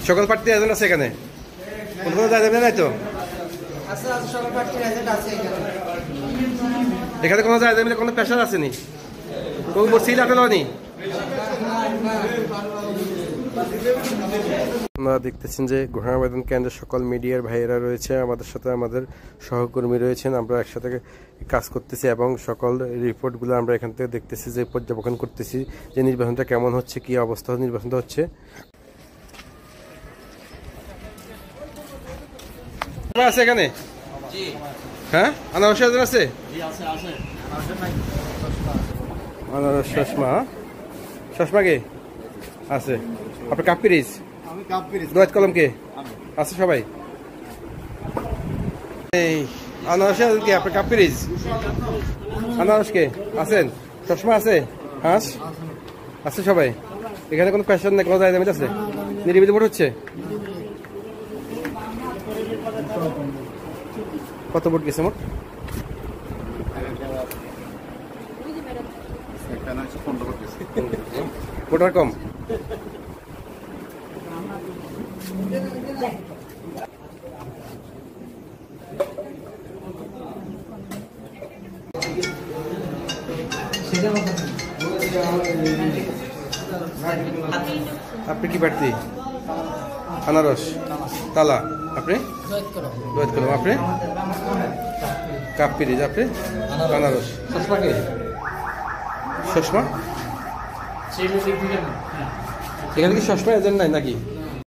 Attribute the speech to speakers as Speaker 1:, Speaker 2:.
Speaker 1: সকল প্রার্থী এজেন্ট আছে এখানে? কোন কোনো জায়গা নাই তো? এখানে কোনো জায়গা মিলে কোনো প্রেশার আসেনি? কোনো সিল আটে লয়নি? আপনারা দেখতেছেন যে ঘোষণা আবেদন কেন্দ্রের সকল মিডিয়ার ভাইয়েরা রয়েছে আমাদের সাথে, আমাদের সহকর্মী রয়েছেন, আমরা একসাথে কাজ করতেছি এবং সকল রিপোর্টগুলো আমরা এখান থেকে দেখতেছি, যে পর্যবেক্ষণ করতেছি যে নির্বাচনটা কেমন হচ্ছে, কি অবস্থা নির্বাচনটা হচ্ছে। আছে এখানে? হ্যাঁ, আনারস আছে? আনারস চশমা, চশমা কে আছে? আপনার কাপ পিরিজ, দোয়াত কলম কে আছে? সবাই এই আনারস কে? আপনার কাপ পিরিজ, আনারস কে আছেন? চশমা আছে? হাঁস আছে? সবাই এখানে কোনো প্রেশার নেই, কোনো জায়গা আছে? নিরিবিলি ভোট হচ্ছে? কত ভোট গেছে মোট? ভোটার কম? আপনি কি প্রার্থী? আনারস, তালা। আপনি? দোয়াত কলম। আপনি? কাপ পিরিজ। আপনি? আনারস। চশমা কে? চশমা এখানে কি চশমা এজেন্ট নাই নাকি?